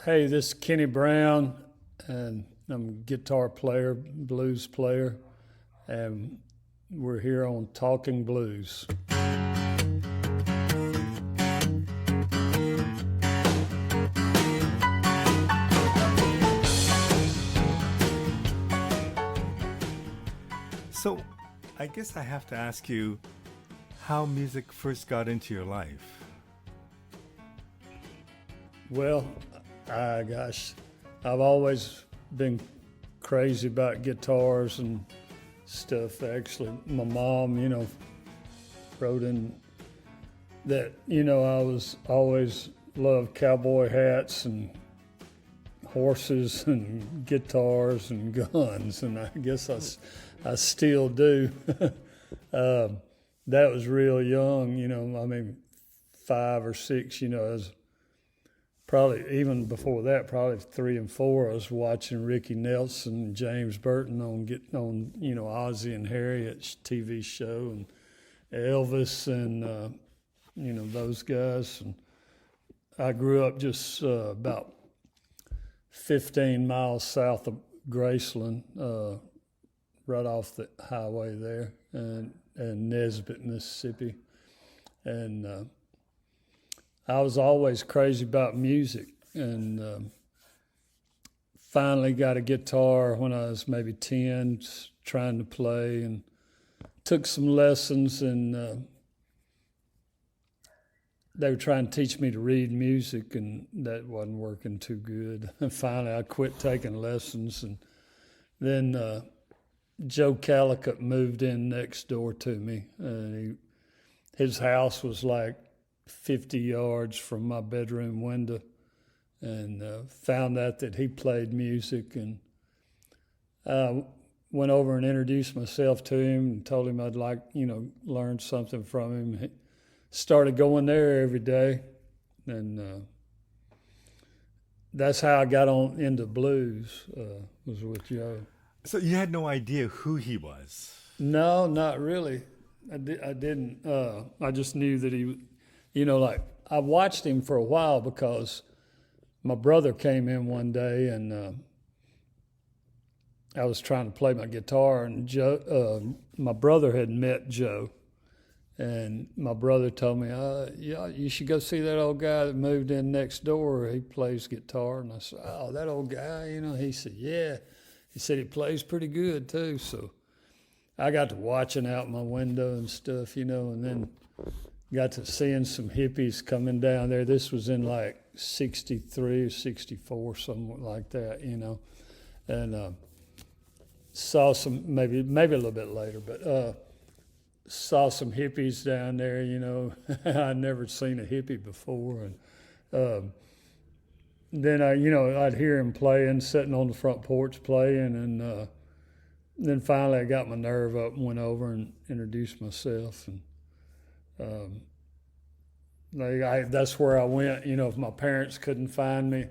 Hey, this is Kenny Brown, and I'm a guitar player, blues player, and we're here on Talking Blues. So, I guess I have to ask you how music first got into your life. Well, gosh, I've always been crazy about guitars and stuff. Actually, my mom, wrote in that, I was always loved cowboy hats and horses and guitars and guns, and I guess I still do. That was real young, I mean, 5 or 6, as probably even before that, probably 3 and 4. I was watching Ricky Nelson and James Burton on Ozzie and Harriet's TV show, and Elvis and those guys. And I grew up just about 15 miles south of Graceland, right off the highway there, and Nesbitt, Mississippi, and I was always crazy about music, and finally got a guitar when I was maybe 10, trying to play, and took some lessons, and they were trying to teach me to read music, and that wasn't working too good. And finally I quit taking lessons, and then Joe Callicut moved in next door to me, and his house was like 50 yards from my bedroom window, and found out that he played music, and I went over and introduced myself to him and told him I'd like, learn something from him. He started going there every day, and that's how I got on into blues, was with Joe. So, you had no idea who he was? No, not really. I didn't. I just knew that he, I watched him for a while because my brother came in one day, and I was trying to play my guitar, and my brother had met Joe, and my brother told me, yeah, you should go see that old guy that moved in next door. He plays guitar. And I said, oh, that old guy, He said, yeah. He said he plays pretty good too. So I got to watching out my window and stuff, and then got to seeing some hippies coming down there. This was in like 63 or 64, something like that, and saw some, maybe a little bit later, but saw some hippies down there, I'd never seen a hippie before. And then I'd hear him playing, sitting on the front porch playing, and then finally I got my nerve up and went over and introduced myself, and that's where I went. If my parents couldn't find me,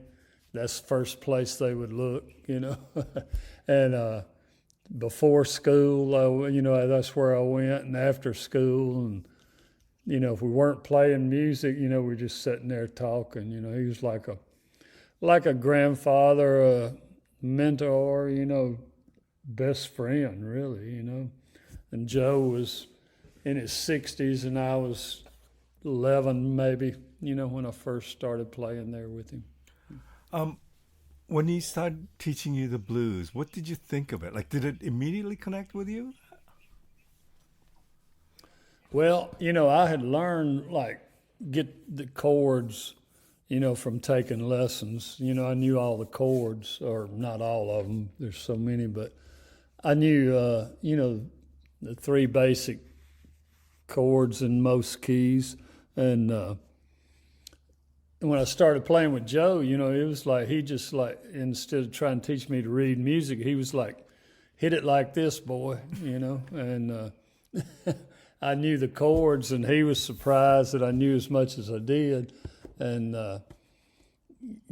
that's the first place they would look, and before school, that's where I went, and after school, and if we weren't playing music, we're just sitting there talking. He was like a grandfather, a mentor, best friend, really, And Joe was in his 60s, and I was 11 maybe, when I first started playing there with him. When he started teaching you the blues, what did you think of it? Like, did it immediately connect with you? Well, I had learned, get the chords, from taking lessons. I knew all the chords, or not all of them. There's so many, but I knew, the 3 basic chords in most keys. And when I started playing with Joe, it was like he just instead of trying to teach me to read music, he was like, hit it like this, boy, And I knew the chords, and he was surprised that I knew as much as I did. And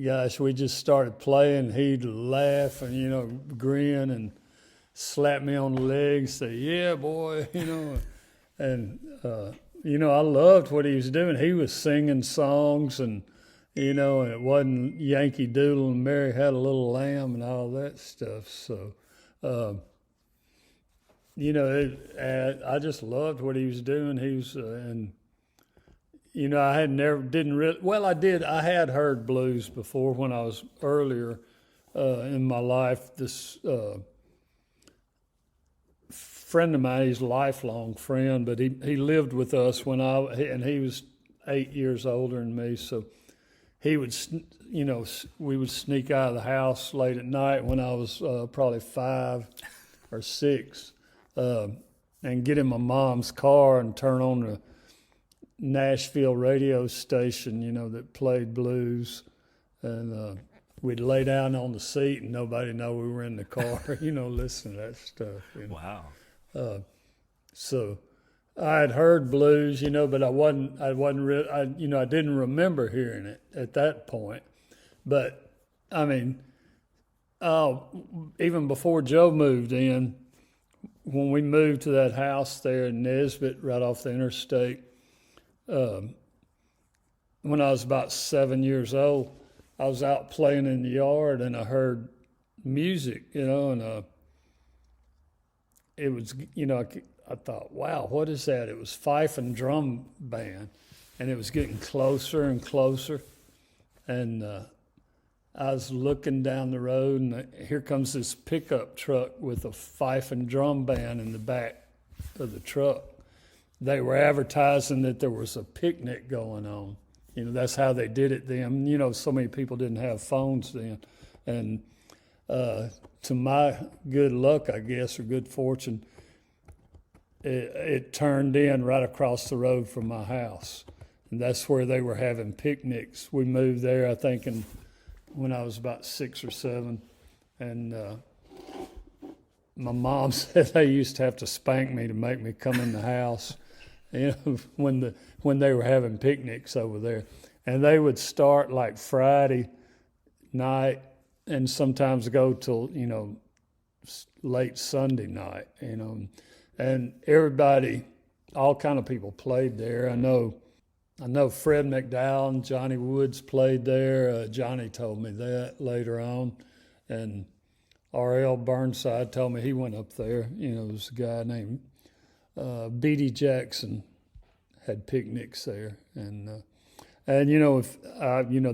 gosh, we just started playing. He'd laugh and grin and slap me on the leg, say, "Yeah, boy," And I loved what he was doing. He was singing songs and And it wasn't Yankee Doodle and Mary Had a Little Lamb and all that stuff. So, uh, I just loved what he was doing. He was, and I had never, didn't really, well, I did, I had heard blues before when I was earlier in my life. This friend of mine, he's a lifelong friend, but he lived with us and he was 8 years older than me. So he would, we would sneak out of the house late at night when I was probably 5 or 6 and get in my mom's car and turn on the Nashville radio station, that played blues. And we'd lay down on the seat and nobody know we were in the car, listening to that stuff. Wow. So I had heard blues, but I didn't remember hearing it at that point. But I mean, even before Joe moved in, when we moved to that house there in Nesbitt, right off the interstate, when I was about 7 years old, I was out playing in the yard and I heard music, and it was, I thought, wow, what is that? It was fife and drum band, and it was getting closer and closer. And I was looking down the road, and here comes this pickup truck with a fife and drum band in the back of the truck. They were advertising that there was a picnic going on. That's how they did it then. So many people didn't have phones then. And to my good luck, I guess, or good fortune, it turned in right across the road from my house. And that's where they were having picnics. We moved there, I think, when I was about 6 or 7. And my mom said they used to have to spank me to make me come in the house, when they were having picnics over there. And they would start like Friday night and sometimes go till, late Sunday night, and everybody, all kind of people played there. I know Fred McDowell and Johnny Woods played there. Johnny told me that later on. And R.L. Burnside told me he went up there. There was a guy named B.D. Jackson had picnics there. And if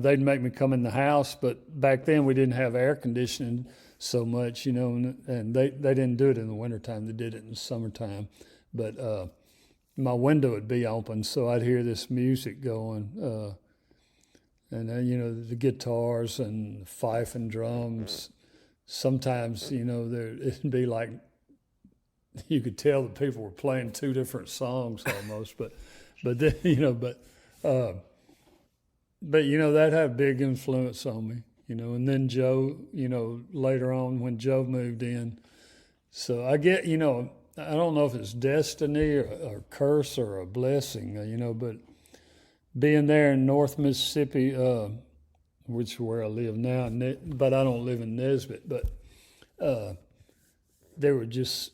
they'd make me come in the house, but back then we didn't have air conditioning so much, and they didn't do it in the wintertime. They did it in the summertime. But my window would be open, so I'd hear this music going. And then, the guitars and the fife and drums. Sometimes, it'd be like you could tell that people were playing 2 different songs almost. But then, that had a big influence on me, and then Joe, later on when Joe moved in. So I get, I don't know if it's destiny or curse or a blessing, but being there in North Mississippi, which is where I live now, but I don't live in Nesbitt, but there were just,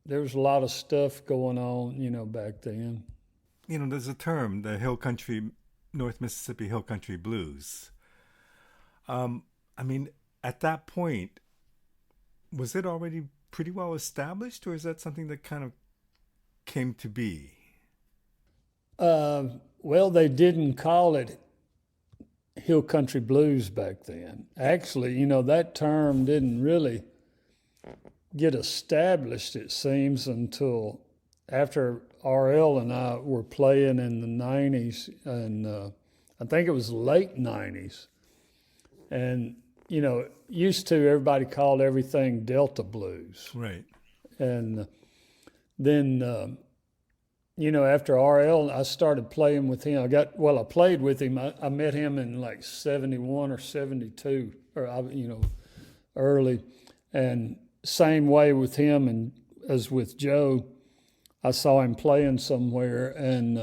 there was a lot of stuff going on, back then. There's a term, the hill country, North Mississippi hill country blues. At that point, was it already pretty well established, or is that something that kind of came to be? Well, they didn't call it hill country blues back then. Actually, that term didn't really get established, it seems, until after R.L. and I were playing in the 90s, and I think it was late 90s. And, used to everybody called everything Delta blues. Right. And then, after R.L., I started playing with him. I played with him. I met him in like 71 or 72, or, early. And same way with him and as with Joe. I saw him playing somewhere, and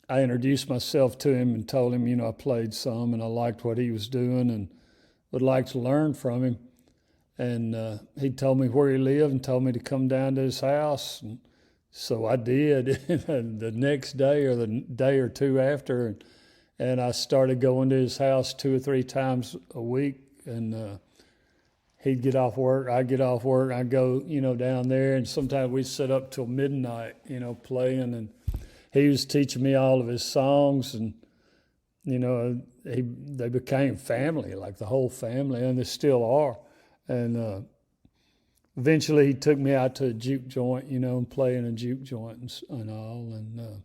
I introduced myself to him and told him, I played some and I liked what he was doing and would like to learn from him. And he told me where he lived and told me to come down to his house. And So I did the next day or the day or two after, and I started going to his house 2 or 3 times a week, and he'd get off work, I'd get off work, I'd go, down there, and sometimes we'd sit up till midnight, playing, and he was teaching me all of his songs, and they became family, like the whole family, and they still are. And eventually he took me out to a juke joint, and playing a juke joint and all. And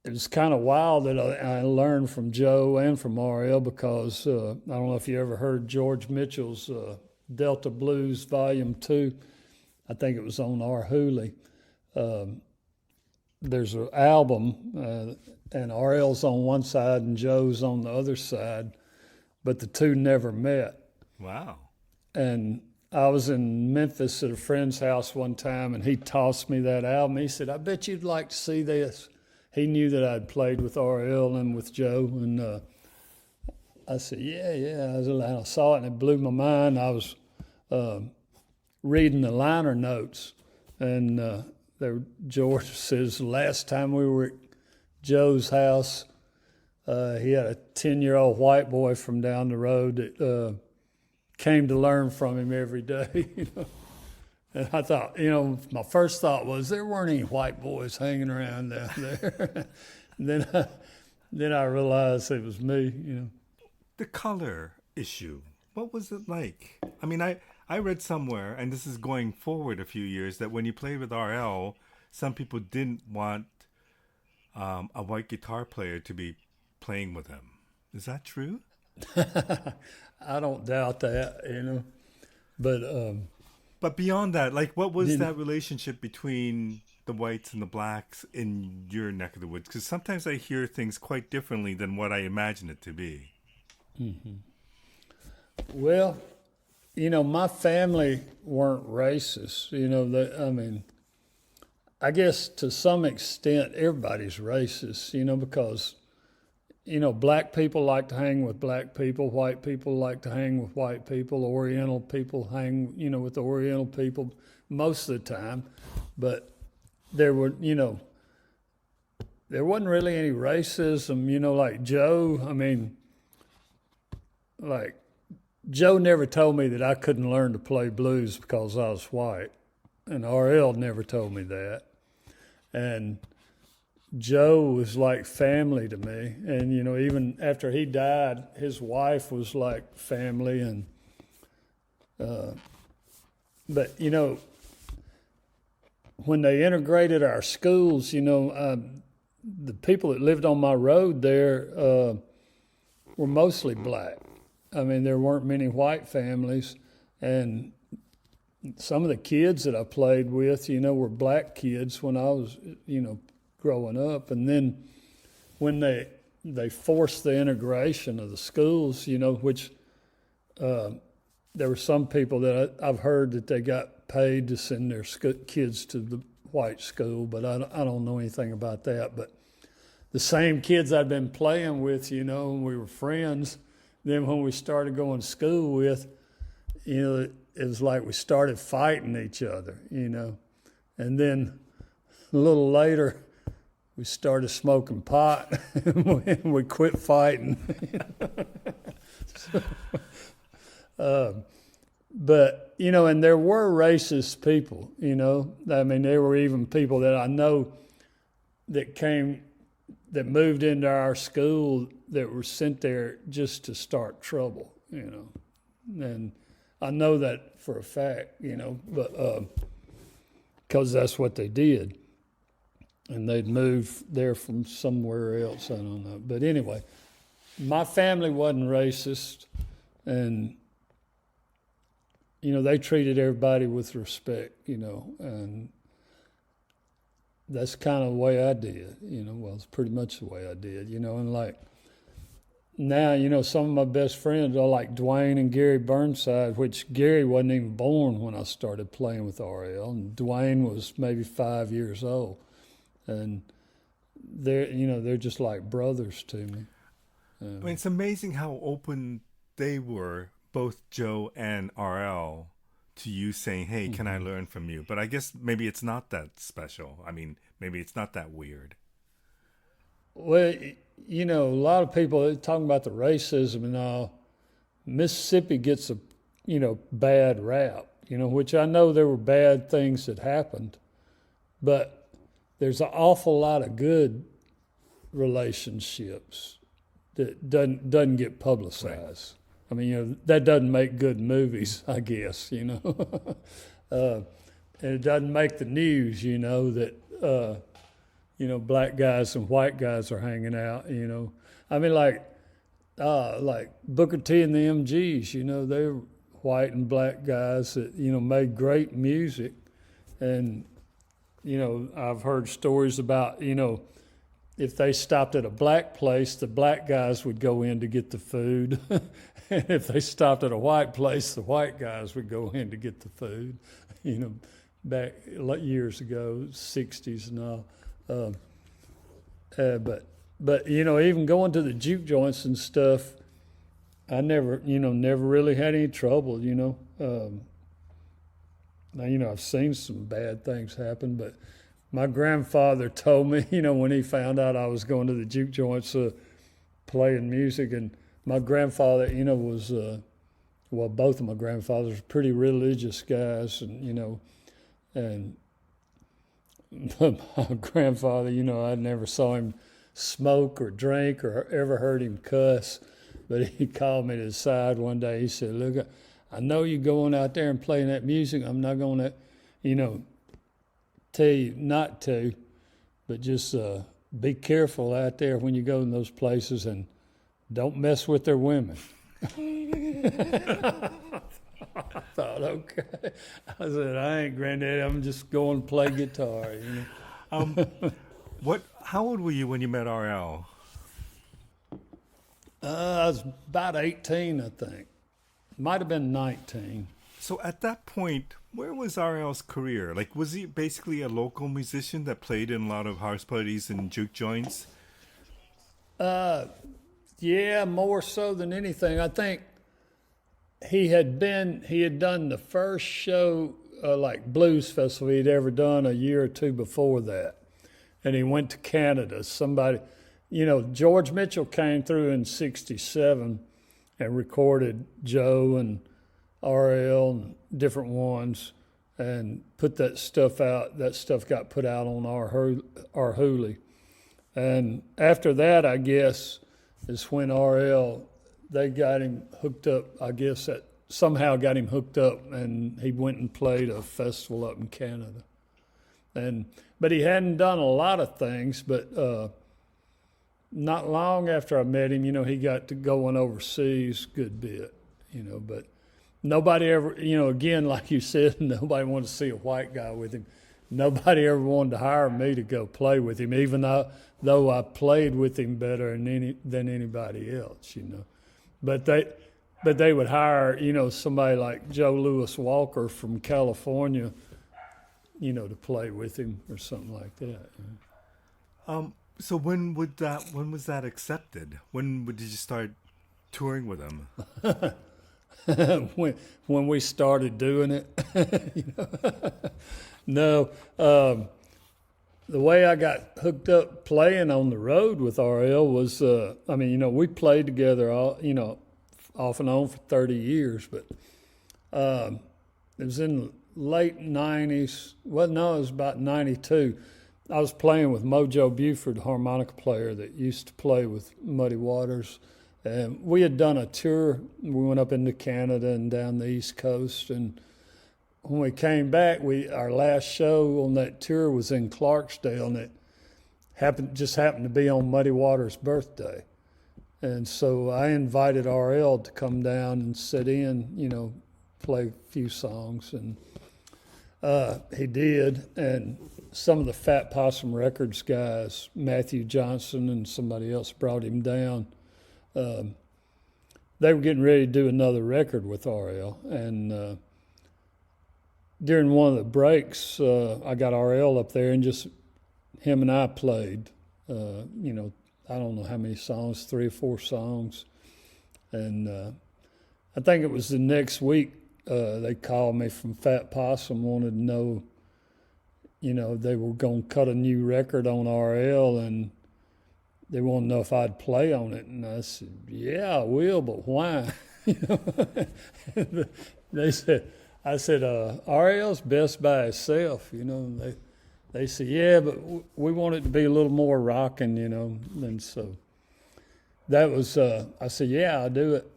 it was kind of wild that I learned from Joe and from RL because I don't know if you ever heard George Mitchell's Delta Blues Volume 2. I think it was on our Hooley. There's an album, and RL's on one side and Joe's on the other side, but the two never met. Wow. And I was in Memphis at a friend's house one time, and he tossed me that album. He said, "I bet you'd like to see this." He knew that I'd played with RL and with Joe, and I said, yeah. I saw it, and it blew my mind. I was reading the liner notes, and George says, last time we were at Joe's house, he had a 10-year-old white boy from down the road that came to learn from him every day. And I thought, my first thought was there weren't any white boys hanging around down there. then I realized it was me. The color issue, what was it like? I mean, I read somewhere, and this is going forward a few years, that when you played with RL, some people didn't want a white guitar player to be playing with him. Is that true? I don't doubt that, But beyond that, like, what was that relationship between the whites and the blacks in your neck of the woods? Because sometimes I hear things quite differently than what I imagine it to be. Mm-hmm. Well, my family weren't racist. I guess to some extent everybody's racist, because, black people like to hang with black people, white people like to hang with white people, Oriental people hang, with Oriental people most of the time. But there wasn't really any racism, like Joe. Joe never told me that I couldn't learn to play blues because I was white, and RL never told me that. And Joe was like family to me, and even after he died, his wife was like family. And but when they integrated our schools, the people that lived on my road there were mostly black. There weren't many white families, and some of the kids that I played with, were black kids when I was, growing up. And then when they forced the integration of the schools, which there were some people that I've heard that they got paid to send their kids to the white school, but I don't know anything about that. But the same kids I'd been playing with, and we were friends. Then when we started going to school with, it was like we started fighting each other, And then a little later, we started smoking pot, and we quit fighting. But, and there were racist people, there were even people that I know that moved into our school that were sent there just to start trouble, And I know that for a fact, but because that's what they did. And they'd moved there from somewhere else, I don't know. But anyway, my family wasn't racist, and, they treated everybody with respect, and that's kind of the way I did, well, it's pretty much the way I did, and like now, some of my best friends are like Dwayne and Gary Burnside, which Gary wasn't even born when I started playing with RL, and Dwayne was maybe 5 years old. And they're just like brothers to me. It's amazing how open they were, both Joe and RL, to you saying, "Hey, can I learn from you?" But I guess maybe it's not that special. I mean, maybe it's not that weird. Well, a lot of people are talking about the racism and all. Mississippi gets a, bad rap, which I know there were bad things that happened, but there's an awful lot of good relationships that doesn't get publicized. Right. I mean, that doesn't make good movies, I guess, and it doesn't make the news, that, black guys and white guys are hanging out, I mean, like Booker T and the MGs, they're white and black guys that, made great music. And, I've heard stories about, if they stopped at a black place, the black guys would go in to get the food. And if they stopped at a white place, the white guys would go in to get the food, back years ago, 60s and all. But even going to the juke joints and stuff, I never really had any trouble, Now, I've seen some bad things happen, but my grandfather told me, when he found out I was going to the juke joints playing music, and my grandfather, was, both of my grandfathers were pretty religious guys, and, and my grandfather, I never saw him smoke or drink or ever heard him cuss, but he called me to the side one day. He said, "Look, I know you're going out there and playing that music. I'm not going to, tell you not to, but just be careful out there when you go in those places and don't mess with their women." I thought, okay. I said, I ain't granddaddy. I'm just going to play guitar. How old were you when you met RL? I was about 18, I think. Might have been 19. So at that point, where was RL's career? Like, was he basically a local musician that played in a lot of house parties and juke joints? Yeah, more so than anything. I think he had done the first show, like blues festival he'd ever done a year or two before that. And he went to Canada. Somebody, George Mitchell came through in 1967 and recorded Joe and RL and different ones and put that stuff out. That stuff got put out on our Hooli. And after that, I guess, is when RL, they got him hooked up, I guess that somehow got him hooked up, and he went and played a festival up in Canada. But he hadn't done a lot of things, but not long after I met him, he got to going overseas a good bit, but nobody ever, again, like you said, nobody wanted to see a white guy with him. Nobody ever wanted to hire me to go play with him, even though I played with him better than anybody else, But they would hire, somebody like Joe Louis Walker from California, to play with him or something like that. So when was that accepted? Did you start touring with him? when we started doing it. No, the way I got hooked up playing on the road with RL was, we played together all, off and on for 30 years, but it was in the late 90s. Well, no, it was about 92. I was playing with Mojo Buford, harmonica player that used to play with Muddy Waters. And we had done a tour. We went up into Canada and down the East Coast. And when we came back, our last show on that tour was in Clarksdale, and it just happened to be on Muddy Waters' birthday. And so I invited RL to come down and sit in, play a few songs. And he did. And some of the Fat Possum Records guys, Matthew Johnson and somebody else, brought him down. They were getting ready to do another record with RL, and during one of the breaks, I got RL up there, and just him and I played. I don't know how many songs, 3 or 4 songs, and I think it was the next week they called me from Fat Possum, wanted to know, they were going to cut a new record on RL, and they wanted to know if I'd play on it. And I said, yeah, I will, but why? They said, I said, RL's best by itself, They said, yeah, but we want it to be a little more rocking, And so that was, I said, yeah, I'll do it.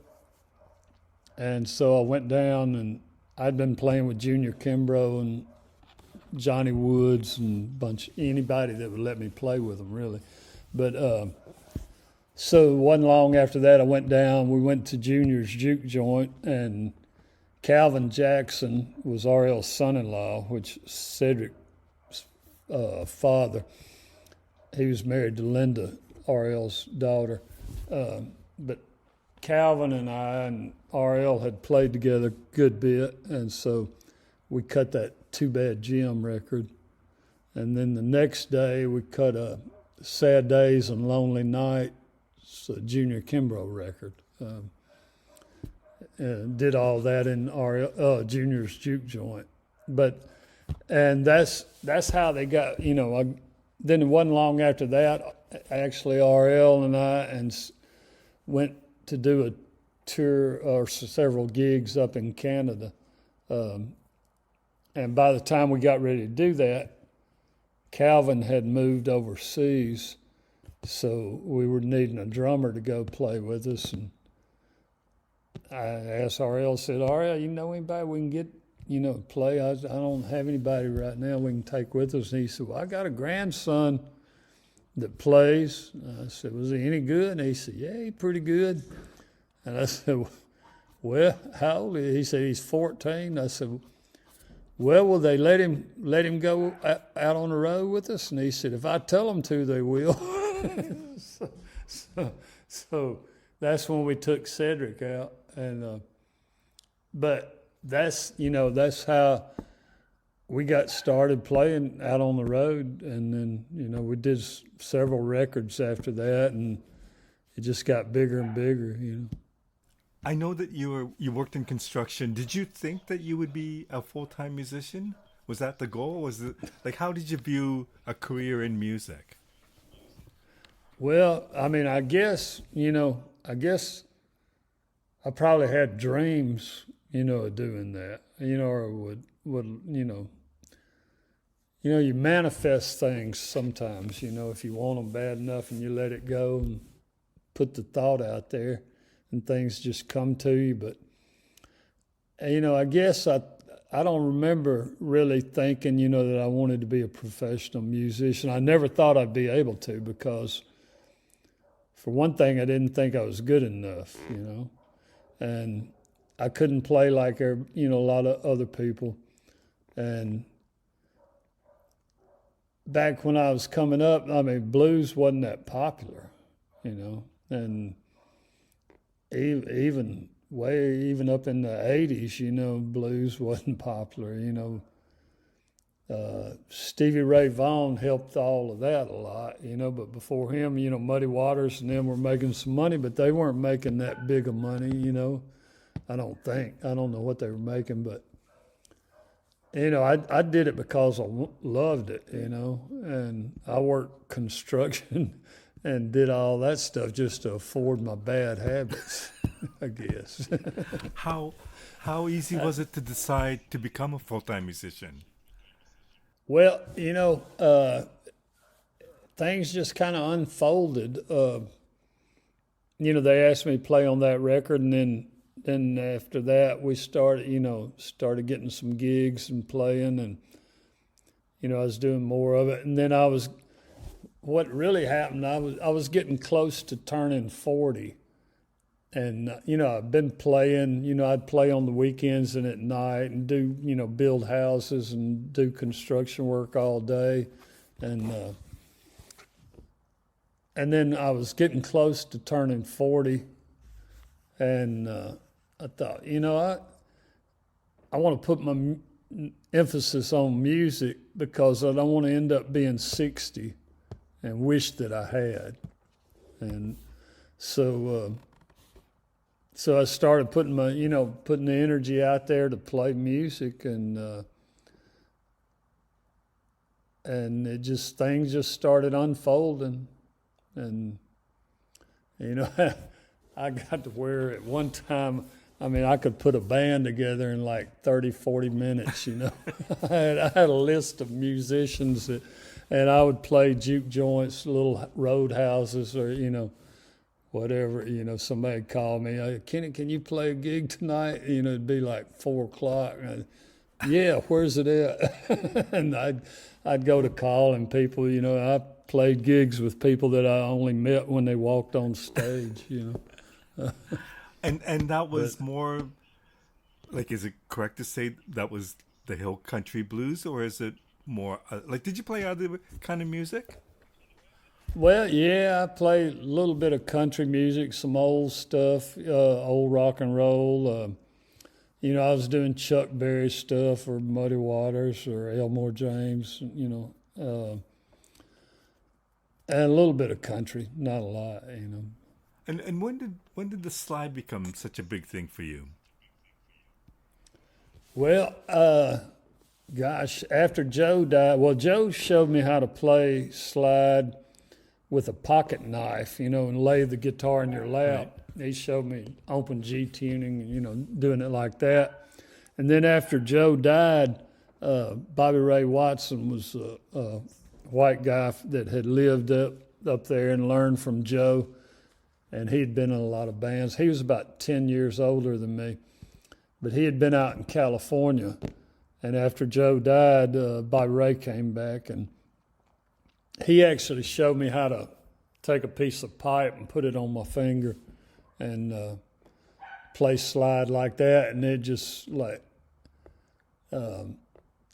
And so I went down, and I'd been playing with Junior Kimbrough and Johnny Woods and anybody that would let me play with them, really. But so it wasn't long after that I went down. We went to Junior's Juke Joint, and Calvin Jackson was RL's son-in-law, which Cedric's father. He was married to Linda, RL's daughter. But Calvin and I and RL had played together a good bit, and so we cut that Too Bad Jim record. And then the next day we cut a Sad Days and Lonely Nights, a Junior Kimbrough record. And did all that in Junior's Juke Joint. And that's how they got, then it wasn't long after that, actually RL and I went to do a tour or several gigs up in Canada. And by the time we got ready to do that, Calvin had moved overseas, so we were needing a drummer to go play with us. And I asked RL, said, RL, you know anybody we can get, play? I don't have anybody right now we can take with us. And he said, well, I got a grandson that plays. And I said, was he any good? And he said, yeah, he's pretty good. And I said, well, how old is he? He said, he's 14. I said, well, will they let him go out on the road with us? And he said, if I tell them to, they will. So that's when we took Cedric out. And but that's how we got started playing out on the road. And then, we did several records after that, and it just got bigger and bigger, I know that you worked in construction. Did you think that you would be a full-time musician? Was that the goal? Was it how did you view a career in music? Well, I guess I probably had dreams, of doing that, or would you manifest things sometimes, if you want them bad enough and you let it go and put the thought out there, and things just come to you. But, I guess I don't remember really thinking, that I wanted to be a professional musician. I never thought I'd be able to, because for one thing, I didn't think I was good enough, and I couldn't play like, a lot of other people. And back when I was coming up, blues wasn't that popular, and even up in the 80s, blues wasn't popular, Stevie Ray Vaughan helped all of that a lot, but before him, Muddy Waters and them were making some money, but they weren't making that big of money, I don't think. I don't know what they were making, but, I did it because I loved it, and I worked construction and did all that stuff just to afford my bad habits, I guess. How easy was it to decide to become a full-time musician? Well, things just kind of unfolded. They asked me to play on that record, and then after that we started getting some gigs and playing, and I was doing more of it. And then what really happened, I was getting close to turning 40, and I've been playing. I'd play on the weekends and at night, and do build houses and do construction work all day, and then I was getting close to turning 40, and I thought, I want to put my emphasis on music, because I don't want to end up being 60 and wish that I had. And so so I started putting putting the energy out there to play music, and it just things just started unfolding, and you know, I got to where at one time, I mean, I could put a band together in like 30, 40 minutes, you know. I had a list of musicians and I would play juke joints, little roadhouses, or, whatever, somebody called me, hey, Kenny, can you play a gig tonight? It'd be like 4 o'clock. Yeah, where's it at? And I'd go to calling people, I played gigs with people that I only met when they walked on stage, And that was But more like, is it correct to say that was the hill country blues, or is it more like, did you play other kind of music? well, yeah, I play a little bit of country music, some old stuff, old rock and roll. I was doing Chuck Berry stuff or Muddy Waters or Elmore James, and a little bit of country, not a lot. And when did the slide become such a big thing for you? Well, gosh, after Joe died, well, Joe showed me how to play slide with a pocket knife, and lay the guitar in your Right. lap. He showed me open G tuning, doing it like that. And then after Joe died, Bobby Ray Watson was a white guy that had lived up there and learned from Joe, and he'd been in a lot of bands. He was about 10 years older than me, but he had been out in California. And after Joe died, Bobby Ray came back, and he actually showed me how to take a piece of pipe and put it on my finger and play slide like that. And it just like, I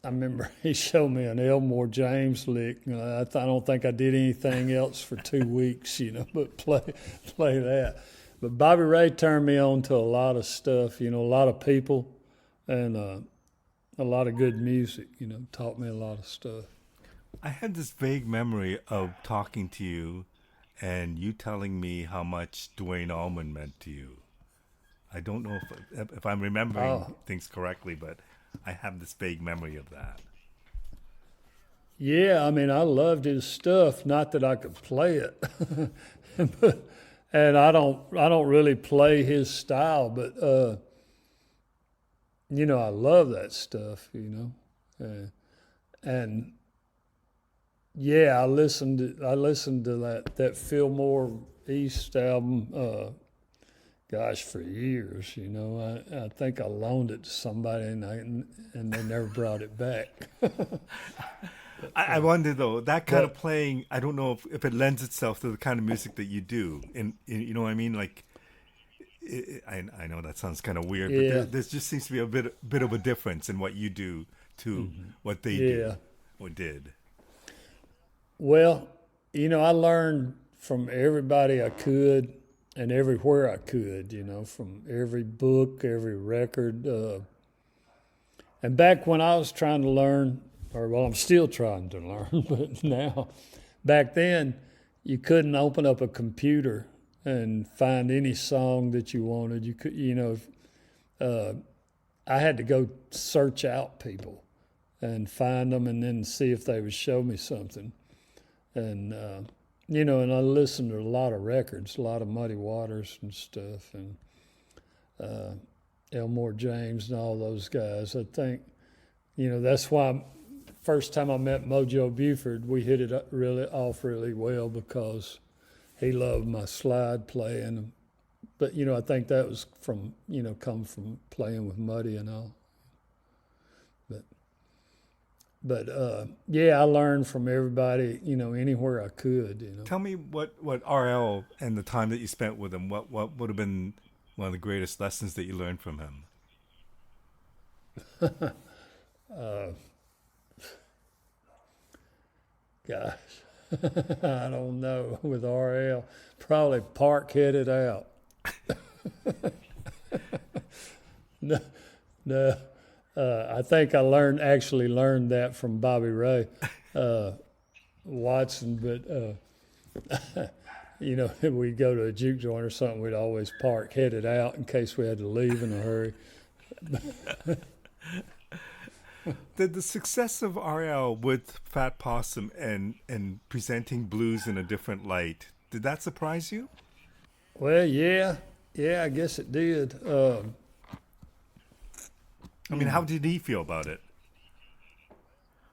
remember he showed me an Elmore James lick. I don't think I did anything else for 2 weeks, but play that. But Bobby Ray turned me on to a lot of stuff, a lot of people, and a lot of good music, taught me a lot of stuff. I had this vague memory of talking to you and you telling me how much Duane Allman meant to you. I don't know if I'm remembering Oh, things correctly, but I have this vague memory of that. yeah, I mean, I loved his stuff, not that I could play it. But, and I don't really play his style, but I love that stuff. And yeah, I listened to that Fillmore East album, gosh, for years. I think I loaned it to somebody, and they never brought it back. I wonder though, that kind of But playing, I don't know if it lends itself to the kind of music that you do. And you know what I mean? Like, I know that sounds kind of weird, but yeah, there just seems to be a bit of a difference in what you do to what they do yeah. or did. Well, I learned from everybody I could and everywhere I could. From every book, every record. And back when I was trying to learn, or well, I'm still trying to learn, but now, back then, you couldn't open up a computer and find any song that you wanted. You could, uh, I had to go search out people and find them, and then see if they would show me something. And and I listened to a lot of records, a lot of Muddy Waters and stuff, and uh, Elmore James and all those guys. I think that's why first time I met Mojo Buford, we hit it really off really well because he loved my slide playing. But I think that was come from playing with Muddy and all. But yeah, I learned from everybody, anywhere I could. Tell me what RL and the time that you spent with him, what would have been one of the greatest lessons that you learned from him? Uh, Gosh, I don't know. With RL, probably park headed out. No, no. I think I actually learned that from Bobby Ray uh, Watson, but you know, we'd go to a juke joint or something, we'd always park headed out in case we had to leave in a hurry. The success of RL with Fat Possum and presenting blues in a different light, did that surprise you? Well, yeah, I guess it did. I mean, how did he feel about it?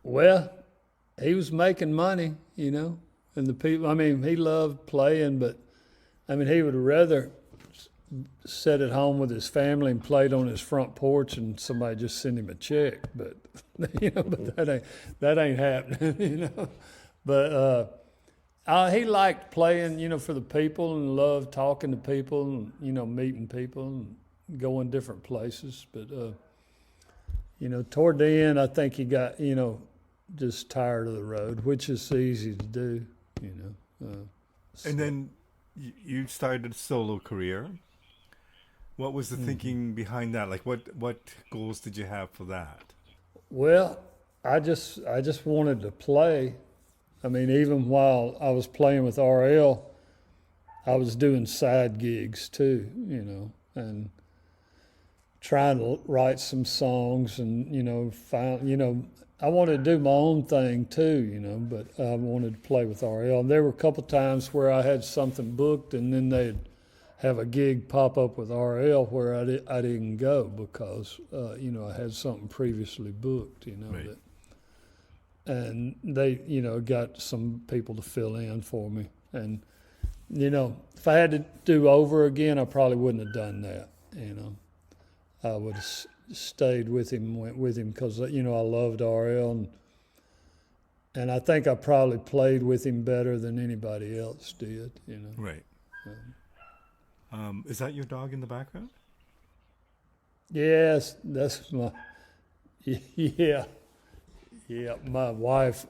Well, he was making money, you know, and the people, I mean, he loved playing, but I mean, he would rather sit at home with his family and played on his front porch and somebody just send him a check. But, you know, but that ain't happening, you know. But he liked playing, you know, for the people and loved talking to people and, you know, meeting people and going different places. But, you know, toward the end, I think he got, you know, just tired of the road, which is easy to do, you know. And then you started a solo career. What was the thinking behind that? Like, what goals did you have for that? Well, I just wanted to play. I mean, even while I was playing with RL, I was doing side gigs too, you know, and trying to write some songs and, you know, I wanted to do my own thing too, you know, but I wanted to play with RL. And there were a couple times where I had something booked and then they'd have a gig pop up with RL where I didn't go because, you know, I had something previously booked, you know. Right. And they, you know, got some people to fill in for me. And, you know, if I had to do over again, I probably wouldn't have done that, you know. I would have stayed with him, went with him because, you know, I loved RL. And I think I probably played with him better than anybody else did, you know. Right. Is that your dog in the background? Yes, that's my, yeah. Yeah, my wife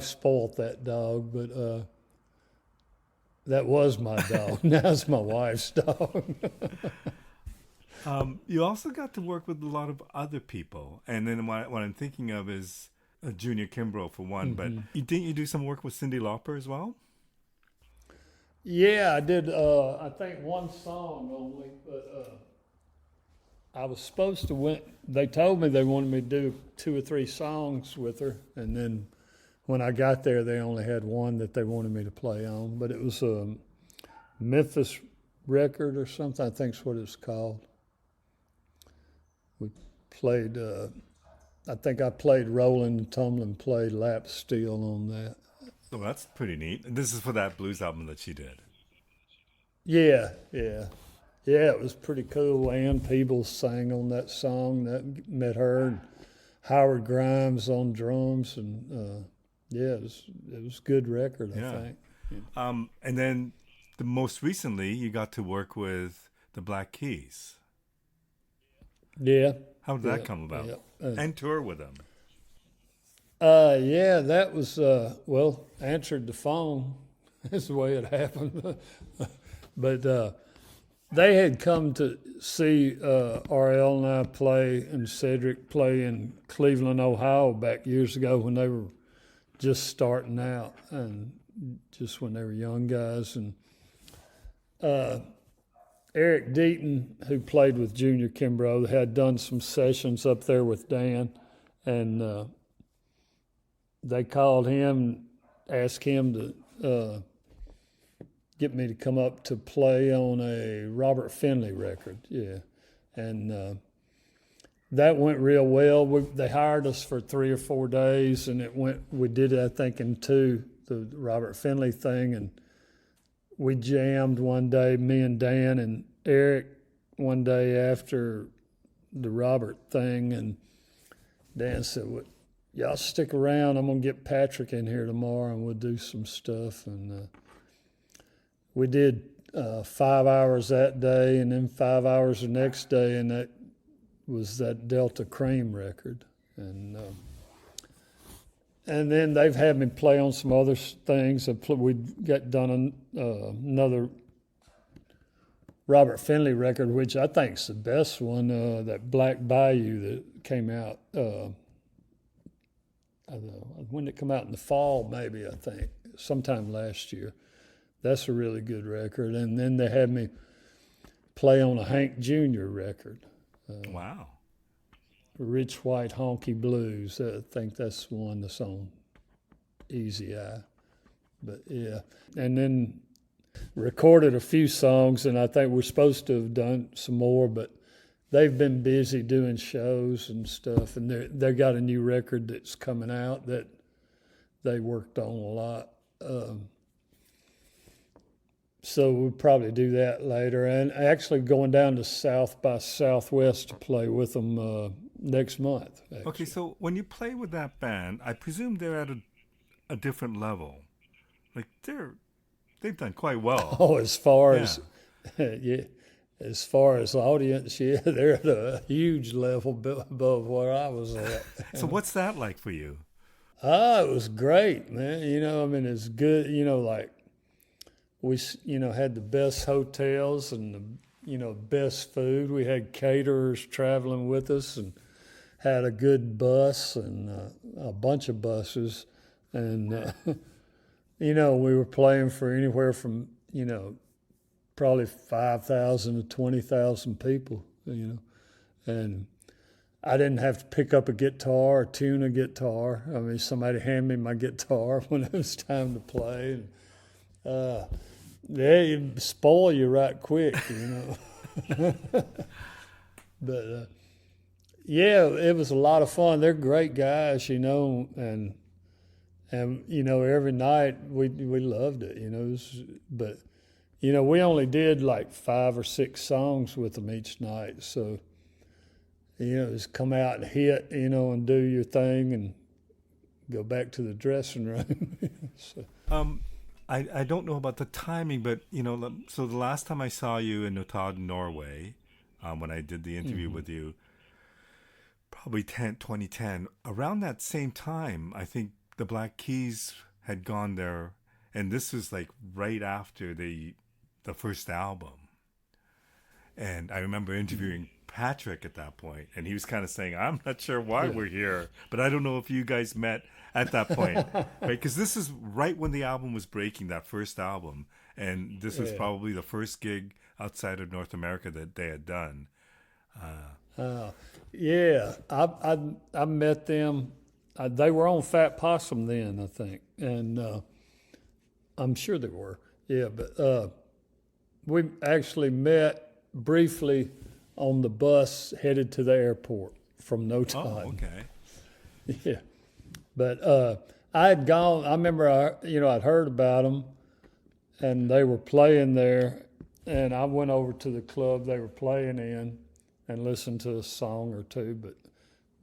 spoiled that dog, but that was my dog. Now it's my wife's dog. You also got to work with a lot of other people. And then what I'm thinking of is Junior Kimbrough for one. But didn't you do some work with Cyndi Lauper as well? Yeah, I did, I think one song only, but I was supposed to they told me they wanted me to do 2 or 3 songs with her. And then when I got there, they only had one that they wanted me to play on. But it was a Memphis record or something, I think is what it's called. We played, I think I played Rollin' and Tumblin', played Lap Steel on that. Oh, that's pretty neat. And this is for that blues album that she did. Yeah, it was pretty cool. Ann Peebles sang on that song. That met her, and Howard Grimes on drums, and it was a good record, I think. Yeah. And then most recently, you got to work with the Black Keys. Yeah. How did that come about? Yeah. And tour with them. Yeah, that was answered the phone. That's the way it happened. But they had come to see RL and I play and Cedric play in Cleveland, Ohio back years ago when they were just starting out and just when they were young guys. And Eric Deaton, who played with Junior Kimbrough, had done some sessions up there with Dan, and they called him, asked him to get me to come up to play on a Robert Finley record, and that went real well. They hired us for 3 or 4 days, and we did it, I think, in 2, the Robert Finley thing, and we jammed one day, me and Dan and Eric, one day after the Robert thing, and Dan said, well, y'all stick around, I'm going to get Patrick in here tomorrow, and we'll do some stuff, and we did 5 hours that day and then 5 hours the next day, and that was that Delta Cream record. And then they've had me play on some other things. We got done another Robert Finley record, which I think is the best one, that Black Bayou that came out, when did it come out? In the fall, maybe, I think, sometime last year. That's a really good record. And then they had me play on a Hank Jr. record, Wow. Rich White Honky Blues. I think that's one that's on Easy Eye. But yeah, and then recorded a few songs, and I think we're supposed to have done some more, but they've been busy doing shows and stuff, and they got a new record that's coming out that they worked on a lot. So we'll probably do that later, and actually going down to South by Southwest to play with them next month. Actually. Okay, so when you play with that band, I presume they're at a different level. Like they've done quite well. Oh, as far as yeah, as far as audience, yeah, they're at a huge level above where I was at. So what's that like for you? It was great, man. I mean, it's good. Like we, had the best hotels and the, best food. We had caterers traveling with us and had a good bus and a bunch of buses. And, we were playing for anywhere from, probably 5,000 to 20,000 people, and I didn't have to pick up a guitar or tune a guitar. I mean, somebody handed me my guitar when it was time to play. And, they spoil you right quick, But, yeah, it was a lot of fun. They're great guys, and every night we loved it, but we only did like 5 or 6 songs with them each night. So, just come out and hit, and do your thing and go back to the dressing room. So. I don't know about the timing, but, so the last time I saw you in Notodden, Norway, when I did the interview with you, probably 2010, around that same time, I think the Black Keys had gone there, and this was like right after the first album. And I remember interviewing Patrick at that point, and he was kind of saying, I'm not sure why we're here, but I don't know if you guys met at that point, right? Because this is right when the album was breaking, that first album, and this was probably the first gig outside of North America that they had done. Yeah, I met them. They were on Fat Possum then, I think, and I'm sure they were. Yeah, but we actually met briefly on the bus headed to the airport from Notodden. Oh, okay. Yeah, but I had gone. I remember, I'd heard about them, and they were playing there, and I went over to the club they were playing in and listened to a song or two, but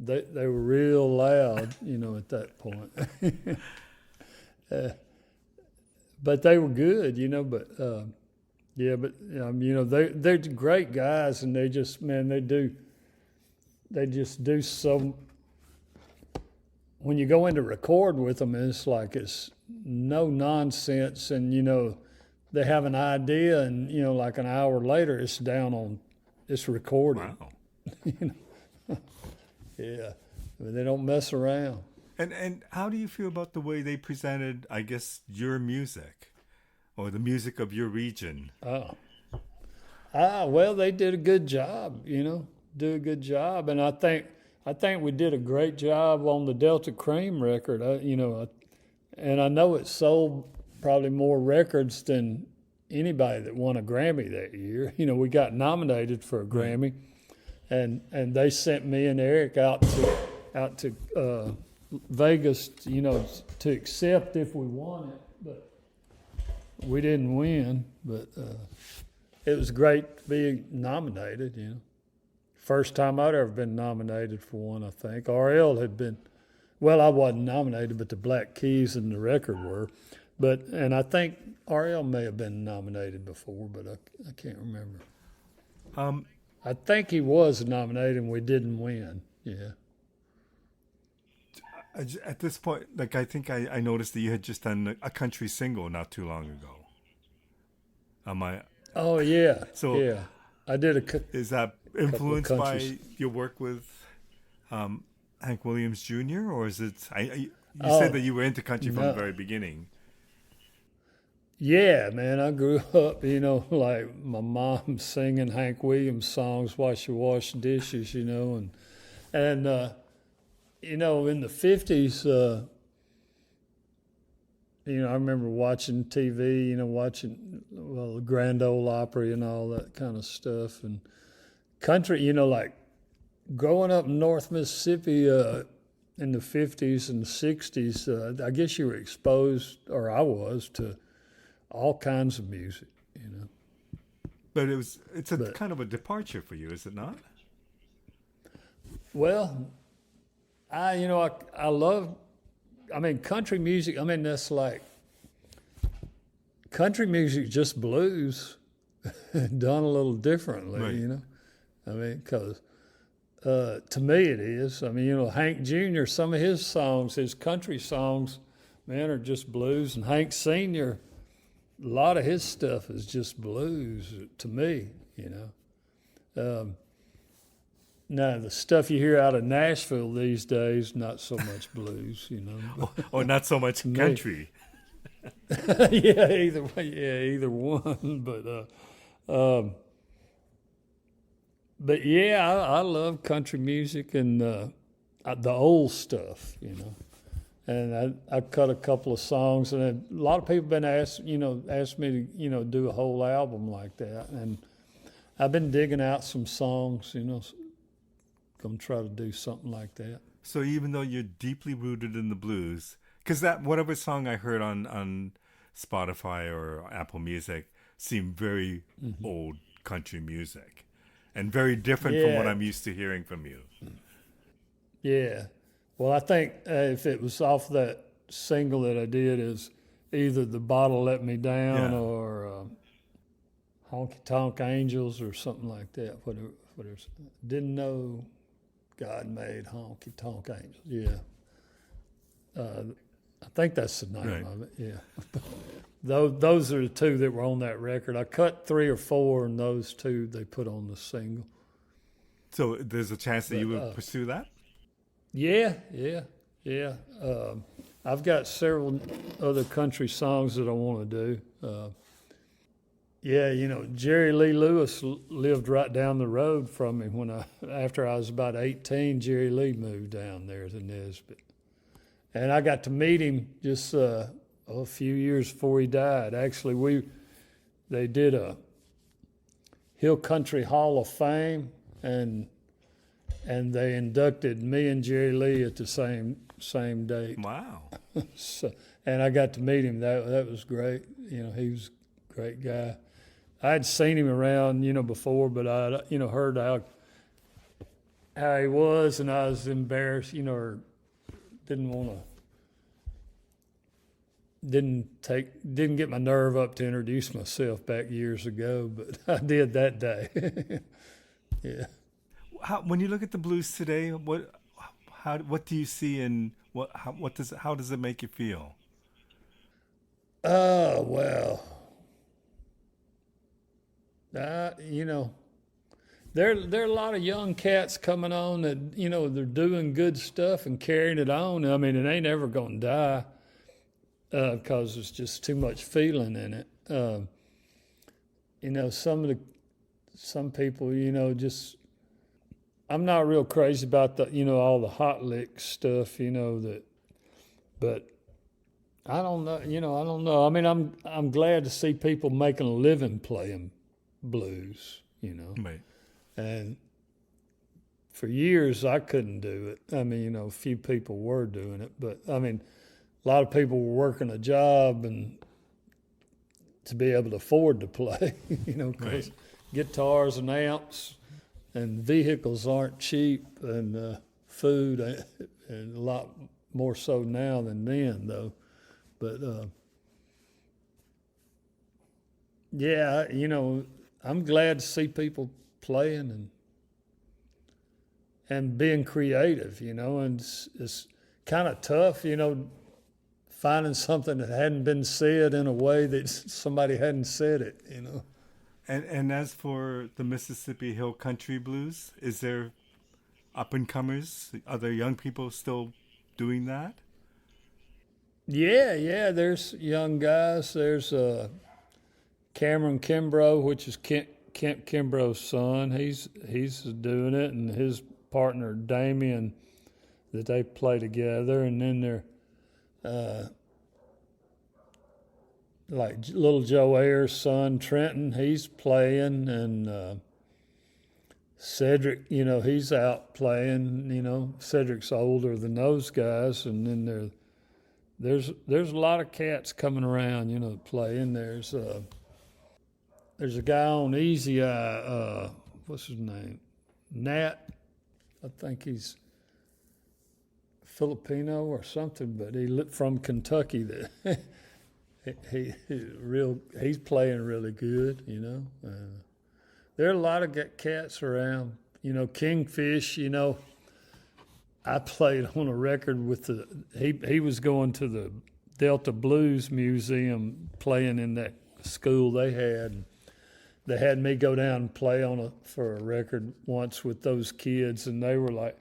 they were real loud, at that point. But they were good, but yeah, but they're great guys, and they just, man, they just do so. When you go in to record with them, it's like it's no nonsense, and they have an idea, and like an hour later, it's recorded. Wow. Yeah, I mean, they don't mess around. And how do you feel about the way they presented, I guess, your music, or the music of your region? Well, they did a good job, do a good job, and I think we did a great job on the Delta Cream record, and I know it sold probably more records than anybody that won a Grammy that year. We got nominated for a Grammy, and they sent me and Eric out to Vegas, to accept if we won it, but we didn't win. But it was great to be nominated. First time I'd ever been nominated for one, I think. RL had been, well, I wasn't nominated, but the Black Keys and the record were. And I think RL may have been nominated before, but I can't remember. I think he was nominated and we didn't win. Yeah. At this point, like, I think I noticed that you had just done a country single not too long ago. Oh yeah. So yeah, I did is that influenced by your work with Hank Williams Jr., or is it? You said that you were into country from the very beginning. Yeah, man, I grew up, like my mom singing Hank Williams songs while she washed dishes, and in the 50s, I remember watching TV, watching, well, the Grand Ole Opry and all that kind of stuff. And country, like growing up in North Mississippi in the 50s and 60s, I guess you were exposed, or I was, to all kinds of music. But it's a But, kind of a departure for you, is it not? well, I love, country music. That's like country music, just blues done a little differently, Right. Because to me it is. Hank Jr., some of his songs, his country songs, man, are just blues. And Hank Sr., a lot of his stuff is just blues to me. Now, the stuff you hear out of Nashville these days, not so much blues. Or not so much To me. country. Yeah, either way, yeah, either one. But yeah, I love country music and the old stuff. And I cut a couple of songs, and a lot of people been asked me to do a whole album like that, and I've been digging out some songs, gonna try to do something like that. So even though you're deeply rooted in the blues, because that whatever song I heard on Spotify or Apple Music seemed very old country music, and very different from what Yeah, I'm used to hearing from you. yeah. Well, I think if it was off that single that I did, is either "The Bottle Let Me Down" Yeah. or "Honky Tonk Angels" or something like that. Whatever. Didn't know God made honky tonk angels. Yeah, I think that's the name Right. of it. Yeah, those are the two that were on that record. I cut three or four, and those two they put on the single. So there's a chance that you But would pursue that? yeah. I've got several other country songs that I want to do. Yeah, Jerry Lee Lewis lived right down the road from me after I was about 18. Jerry Lee moved down there to Nesbitt, and I got to meet him just a few years before he died. Actually, they did a Hill Country Hall of Fame, and they inducted me and Jerry Lee at the same date. Wow. So, and I got to meet him. That was great. He was a great guy. I'd seen him around, before, but I, heard how he was, and I was embarrassed, or didn't want to, didn't get my nerve up to introduce myself back years ago, but I did that day. Yeah. When you look at the blues today, what do you see, and how does it make you feel? Oh, well, you know, there are a lot of young cats coming on that they're doing good stuff and carrying it on. It ain't ever gonna die because there's just too much feeling in it. Some people, just I'm not real crazy about all the hot lick stuff, but I don't know, I don't know. I'm glad to see people making a living playing blues. Right. And for years I couldn't do it. A few people were doing it, but a lot of people were working a job and to be able to afford to play, because Right. guitars and amps and vehicles aren't cheap, and food, and a lot more so now than then, though. But yeah, I'm glad to see people playing and being creative, and it's kind of tough, finding something that hadn't been said in a way that somebody hadn't said it. And as for the Mississippi Hill Country Blues, is there up and comers? Are there young people still doing that? Yeah, yeah. There's young guys. There's Cameron Kimbrough, which is Kent Kimbrough's son. He's doing it, and his partner Damien, that they play together. And then they're like little Joe Ayers' son Trenton. He's playing, and Cedric, he's out playing. Cedric's older than those guys, and then there's a lot of cats coming around, playing. There's a guy on Easy Eye, what's his name? Nat, I think he's Filipino or something, but from Kentucky. That he's playing really good. There are a lot of cats around. Kingfish. I played on a record with he was going to the Delta Blues Museum, playing in that school they had. They had me go down and play for a record once with those kids, and they were like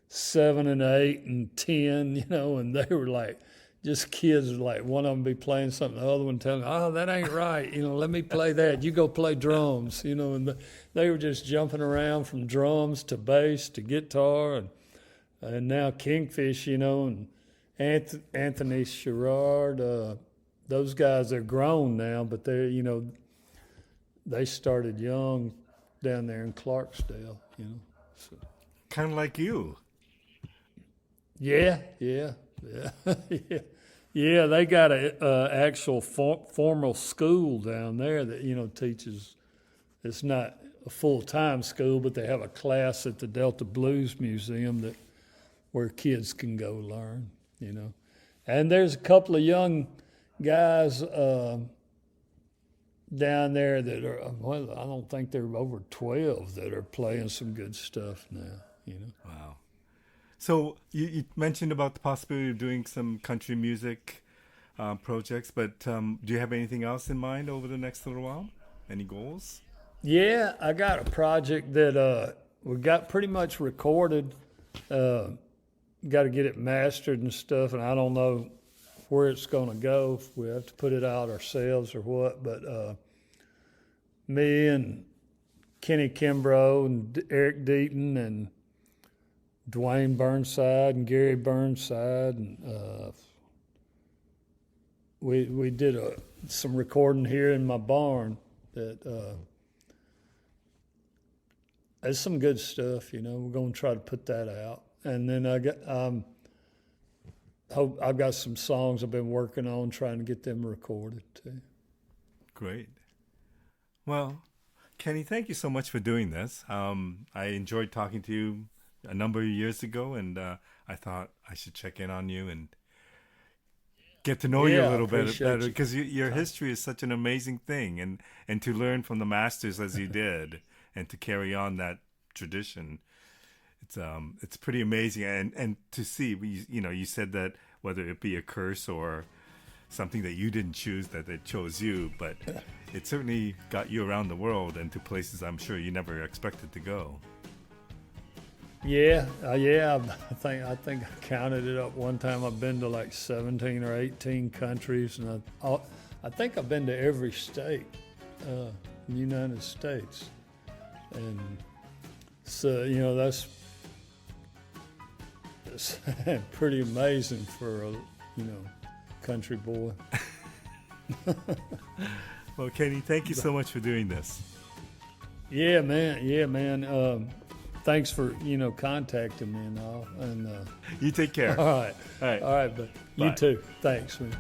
7 and 8 and 10, and they were like just kids. Like one of them be playing something, the other one telling, "Oh, that ain't right. Let me play that. You go play drums." And they were just jumping around from drums to bass to guitar, and now Kingfish, and Anthony Sherrard, those guys are grown now, but they started young down there in Clarksdale, So. Kind of like you. Yeah. Yeah. Yeah, they got a actual formal school down there that, teaches. It's not a full-time school, but they have a class at the Delta Blues Museum where kids can go learn, And there's a couple of young guys down there that are, I don't think they're over 12 that are playing some good stuff now, Wow. So you mentioned about the possibility of doing some country music projects, but do you have anything else in mind over the next little while? Any goals? Yeah, I got a project that we got pretty much recorded. Got to get it mastered and stuff, and I don't know where it's going to go. If we have to put it out ourselves or what, but me and Kenny Kimbrough and Eric Deaton and Dwayne Burnside and Gary Burnside, and we did some recording here in my barn. That there's some good stuff. We're going to try to put that out, and then I've got some songs I've been working on, trying to get them recorded too. Great. Well, Kenny, thank you so much for doing this. I enjoyed talking to you a number of years ago, and I thought I should check in on you and get to know you a little bit better, because your history is such an amazing thing, and to learn from the masters as you did, and to carry on that tradition, it's pretty amazing. And to see, you said that whether it be a curse or something that you didn't choose, that they chose you, but it certainly got you around the world and to places I'm sure you never expected to go. Yeah. I think I counted it up one time. I've been to like 17 or 18 countries, and I think I've been to every state in the United States, and so that's pretty amazing for a country boy. Well, Kenny, thank you so much for doing this. Yeah, man. Thanks for contacting me and all. And you take care. All right. But Bye. you too. Thanks, man.